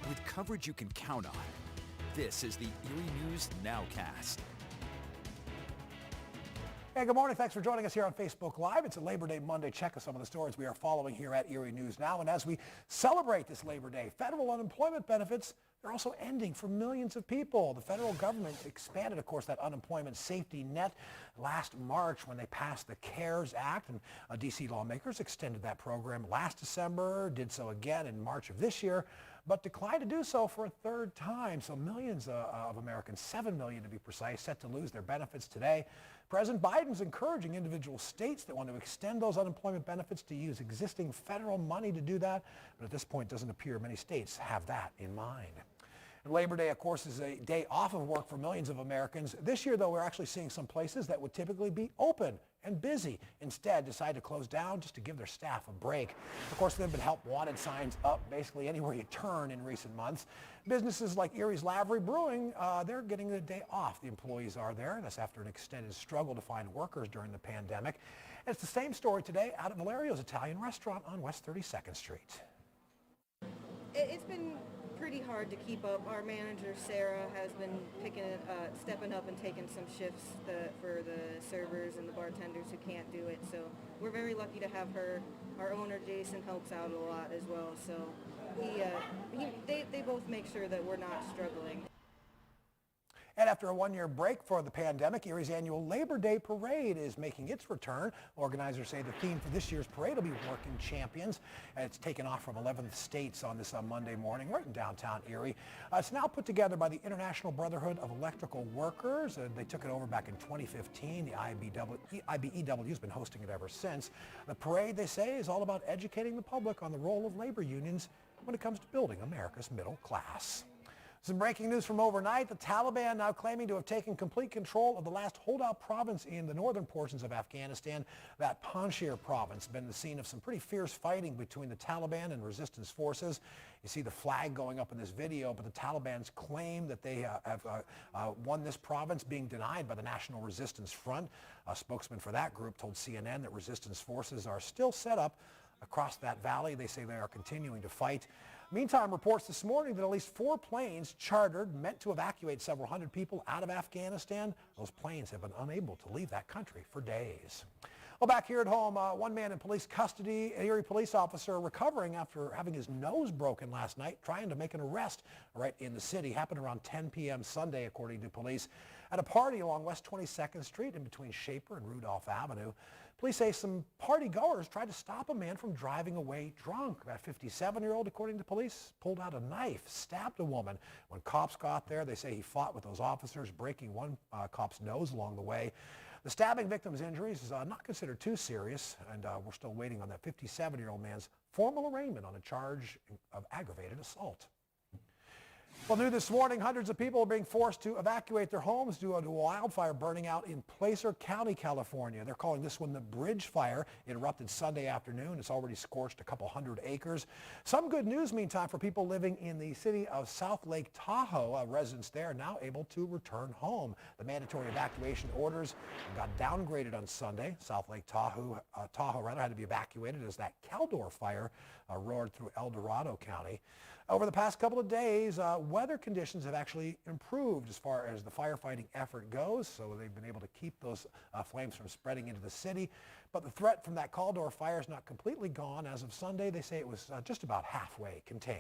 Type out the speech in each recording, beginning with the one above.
With coverage you can count on, this is the Erie News NOWCAST. Hey, good morning. Thanks for joining us here on Facebook Live. It's a Labor Day Monday. Check of some of the stories we are following here at Erie News Now. And as we celebrate this Labor Day, federal unemployment benefits, they're also ending for millions of people. The federal government expanded, of course, that unemployment safety net last March when they passed the CARES Act, and D.C. lawmakers extended that program last December, did so again in March of this year, but declined to do so for a third time. So millions of Americans, 7 million to be precise, set to lose their benefits today. President Biden's encouraging individual states that want to extend those unemployment benefits to use existing federal money to do that, but at this point it doesn't appear many states have that in mind. Labor Day, of course, is a day off of work for millions of Americans. This year, though, we're actually seeing some places that would typically be open and busy instead decide to close down just to give their staff a break. Of course, there have been help wanted signs up basically anywhere you turn in recent months. Businesses like Erie's Lavery Brewing, they're getting the day off. The employees are there. That's after an extended struggle to find workers during the pandemic. And it's the same story today out at Valerio's Italian restaurant on West 32nd Street. It's been pretty hard to keep up. Our manager, Sarah, has been stepping up and taking some shifts for the servers and the bartenders who can't do it. So we're very lucky to have her. Our owner, Jason, helps out a lot as well. So they both make sure that we're not struggling. And after a one-year break for the pandemic, Erie's annual Labor Day Parade is making its return. Organizers say the theme for this year's parade will be Working Champions. And it's taken off from 11 states on this Monday morning right in downtown Erie. It's now put together by the International Brotherhood of Electrical Workers. They took it over back in 2015. The IBEW has been hosting it ever since. The parade, they say, is all about educating the public on the role of labor unions when it comes to building America's middle class. Some breaking news from overnight. The Taliban now claiming to have taken complete control of the last holdout province in the northern portions of Afghanistan. That Panjshir province has been the scene of some pretty fierce fighting between the Taliban and resistance forces. You see the flag going up in this video, but the Taliban's claim that they have won this province being denied by the National Resistance Front. A spokesman for that group told CNN that resistance forces are still set up across that valley. They say they are continuing to fight. Meantime, reports this morning that at least 4 planes chartered meant to evacuate several hundred people out of Afghanistan. Those planes have been unable to leave that country for days. Well, back here at home, one man in police custody, an Erie police officer recovering after having his nose broken last night, trying to make an arrest right in the city. Happened around 10 p.m. Sunday, according to police, at a party along West 22nd Street in between Shaper and Rudolph Avenue. Police say some party goers tried to stop a man from driving away drunk. That 57-year-old, according to police, pulled out a knife, stabbed a woman. When cops got there, they say he fought with those officers, breaking one cop's nose along the way. The stabbing victim's injuries is not considered too serious, and we're still waiting on that 57-year-old man's formal arraignment on a charge of aggravated assault. Well, new this morning, hundreds of people are being forced to evacuate their homes due to a wildfire burning out in Placer County, California. They're calling this one the Bridge Fire. It erupted Sunday afternoon. It's already scorched a couple hundred acres. Some good news, meantime, for people living in the city of South Lake Tahoe. Residents there are now able to return home. The mandatory evacuation orders got downgraded on Sunday. South Lake Tahoe had to be evacuated as that Caldor fire roared through El Dorado County. Over the past couple of days, weather conditions have actually improved as far as the firefighting effort goes, so they've been able to keep those flames from spreading into the city. But the threat from that Caldor fire is not completely gone. As of Sunday, they say it was just about halfway contained.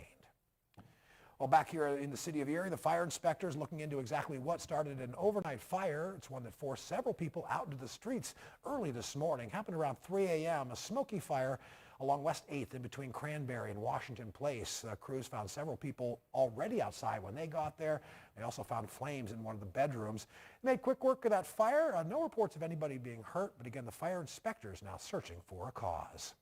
Well, back here in the city of Erie, the fire inspectors looking into exactly what started an overnight fire. It's one that forced several people out into the streets early this morning. Happened around 3 a.m. A smoky fire along West 8th in between Cranberry and Washington Place. Crews found several people already outside when they got there. They also found flames in one of the bedrooms. Made quick work of that fire. No reports of anybody being hurt, but again, the fire inspectors now searching for a cause.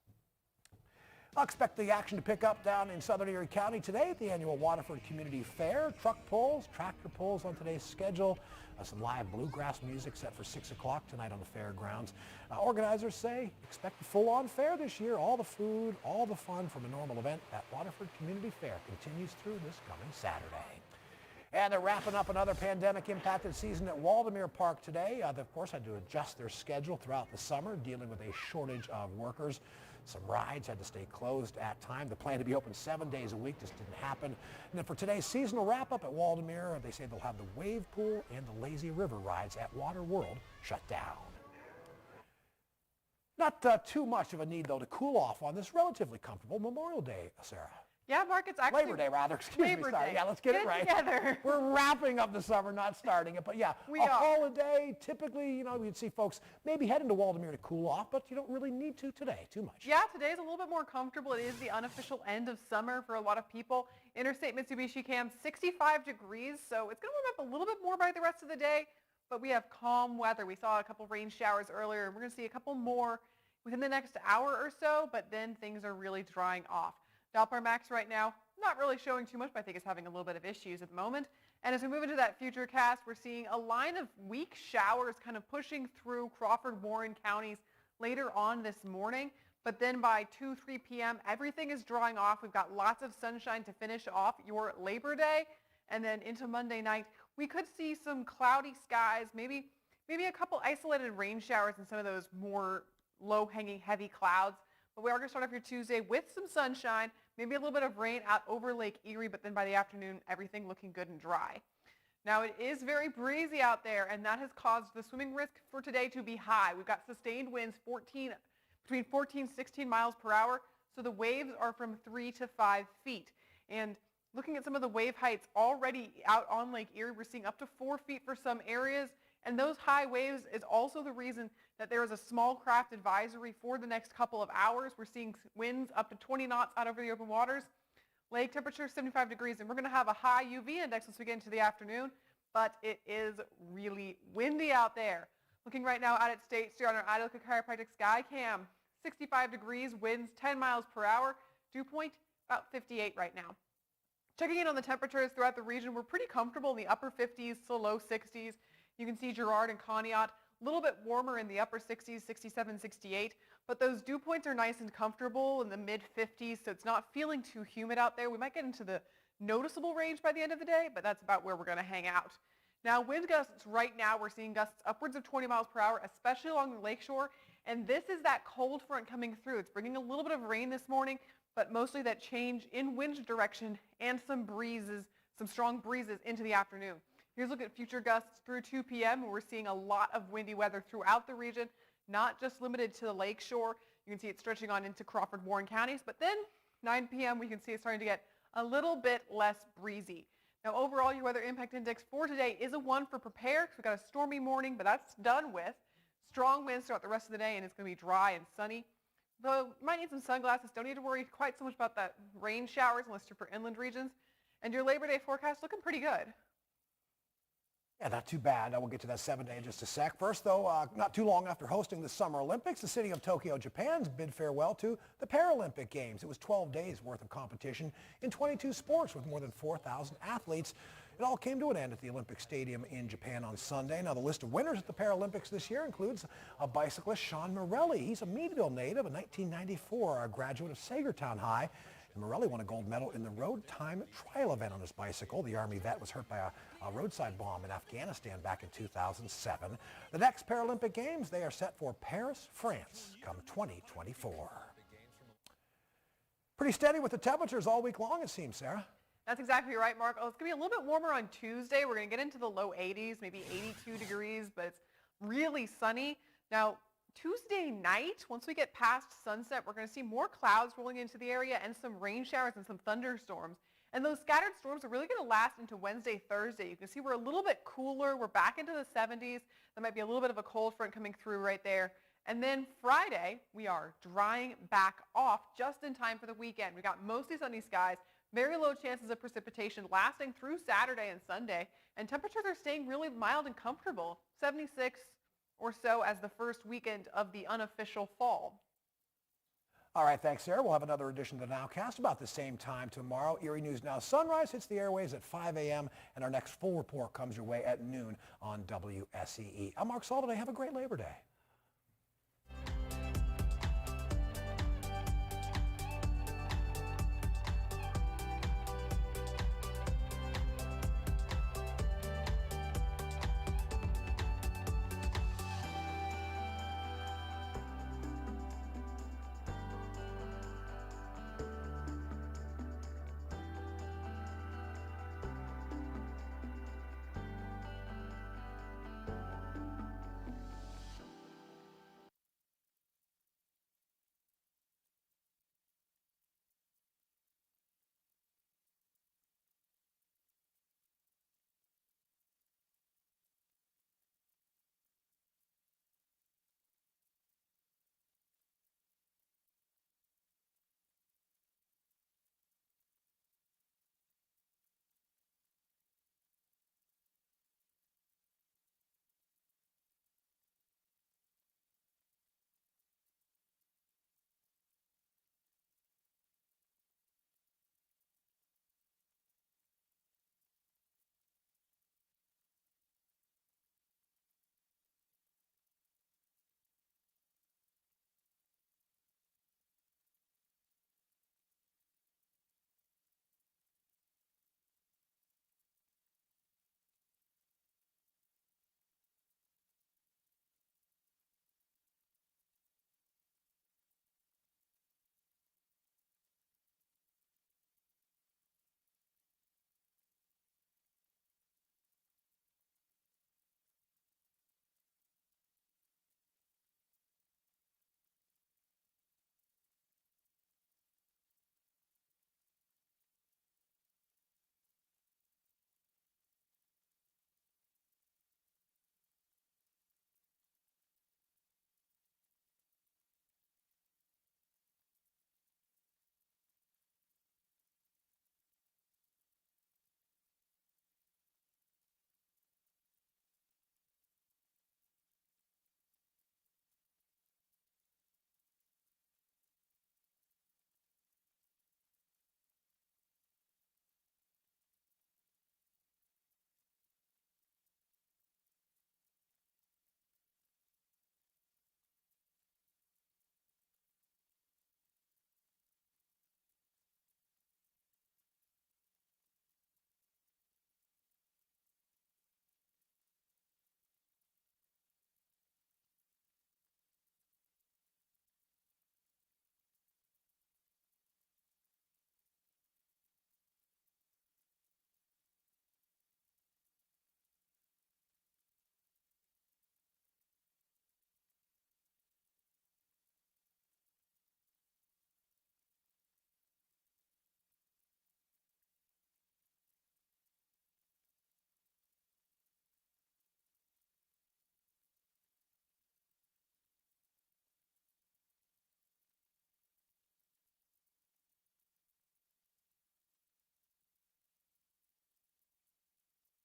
I'll expect the action to pick up down in southern Erie County today at the annual Waterford Community Fair. Truck pulls, tractor pulls on today's schedule. Some live bluegrass music set for 6 o'clock tonight on the fairgrounds. Organizers say expect a full-on fair this year. All the food, all the fun from a normal event at Waterford Community Fair continues through this coming Saturday. And they're wrapping up another pandemic-impacted season at Waldameer Park today. They, of course, had to adjust their schedule throughout the summer, dealing with a shortage of workers. Some rides had to stay closed at times. The plan to be open 7 days a week just didn't happen. And then for today's seasonal wrap-up at Waldameer, they say they'll have the wave pool and the lazy river rides at Water World shut down. Not too much of a need, though, to cool off on this relatively comfortable Memorial Day, Sarah. Yeah, Mark, it's actually Labor Day, rather. Excuse me. Sorry. Day. Yeah, let's get it right. Together. We're wrapping up the summer, not starting it. But yeah, We a are. holiday. Typically, you know, you'd see folks maybe heading to Waldameer to cool off, but you don't really need to today too much. Yeah, today's a little bit more comfortable. It is the unofficial end of summer for a lot of people. Interstate Mitsubishi Cam, 65 degrees, so it's going to warm up a little bit more by the rest of the day, but we have calm weather. We saw a couple rain showers earlier, and we're going to see a couple more within the next hour or so, but then things are really drying off. Doppler Max right now, not really showing too much, but I think it's having a little bit of issues at the moment. And as we move into that future cast, we're seeing a line of weak showers kind of pushing through Crawford, Warren counties later on this morning. But then by 2, 3 p.m., everything is drying off. We've got lots of sunshine to finish off your Labor Day. And then into Monday night, we could see some cloudy skies, maybe a couple isolated rain showers and some of those more low-hanging heavy clouds. But we are going to start off your Tuesday with some sunshine, maybe a little bit of rain out over Lake Erie, but then by the afternoon, everything looking good and dry. Now, it is very breezy out there, and that has caused the swimming risk for today to be high. We've got sustained winds between 14 and 16 miles per hour, so the waves are from 3 to 5 feet. And looking at some of the wave heights already out on Lake Erie, we're seeing up to 4 feet for some areas, and those high waves is also the reason that there is a small craft advisory for the next couple of hours. We're seeing winds up to 20 knots out over the open waters. Lake temperature 75 degrees, and we're going to have a high UV index once we get into the afternoon, but it is really windy out there. Looking right now out at State Street on our Idaho Chiropractic Sky Cam, 65 degrees, winds 10 miles per hour, dew point about 58 right now. Checking in on the temperatures throughout the region, we're pretty comfortable in the upper 50s to low 60s. You can see Girard and Conneaut, a little bit warmer in the upper 60s, 67, 68, but those dew points are nice and comfortable in the mid 50s, so it's not feeling too humid out there. We might get into the noticeable range by the end of the day, but that's about where we're going to hang out. Now, wind gusts right now, we're seeing gusts upwards of 20 miles per hour, especially along the lakeshore, and this is that cold front coming through. It's bringing a little bit of rain this morning, but mostly that change in wind direction and some breezes, some strong breezes into the afternoon. Here's a look at future gusts through 2 p.m. We're seeing a lot of windy weather throughout the region, not just limited to the lake shore. You can see it stretching on into Crawford, Warren counties, but then 9 p.m. we can see it's starting to get a little bit less breezy. Now overall, your weather impact index for today is a 1 for prepare, because we've got a stormy morning, but that's done with. Strong winds throughout the rest of the day, and it's going to be dry and sunny. Though you might need some sunglasses, don't need to worry quite so much about that rain showers unless you're for inland regions. And your Labor Day forecast looking pretty good. Yeah, not too bad. We'll get to that 7 day in just a sec. First, though, not too long after hosting the Summer Olympics, the city of Tokyo, Japan's bid farewell to the Paralympic Games. It was 12 days worth of competition in 22 sports with more than 4,000 athletes. It all came to an end at the Olympic Stadium in Japan on Sunday. Now, the list of winners at the Paralympics this year includes a bicyclist, Sean Morelli. He's a Meadville native, a 1994 graduate of Sagertown High. And Morelli won a gold medal in the road time trial event on his bicycle. The Army vet was hurt by a roadside bomb in Afghanistan back in 2007. The next Paralympic Games, they are set for Paris, France, come 2024. Pretty steady with the temperatures all week long, it seems, Sarah. That's exactly right, Mark. Oh, it's going to be a little bit warmer on Tuesday. We're going to get into the low 80s, maybe 82 degrees, but it's really sunny. Now, Tuesday night, once we get past sunset, we're going to see more clouds rolling into the area and some rain showers and some thunderstorms. And those scattered storms are really going to last into Wednesday, Thursday. You can see we're a little bit cooler. We're back into the 70s. There might be a little bit of a cold front coming through right there. And then Friday, we are drying back off just in time for the weekend. We got mostly sunny skies, very low chances of precipitation lasting through Saturday and Sunday. And temperatures are staying really mild and comfortable, 76 or so as the first weekend of the unofficial fall. All right, thanks, Sarah. We'll have another edition of the NOWCAST about the same time tomorrow. Erie News Now Sunrise hits the airways at 5 a.m., and our next full report comes your way at noon on WSEE. I'm Mark Saldaday. Have a great Labor Day.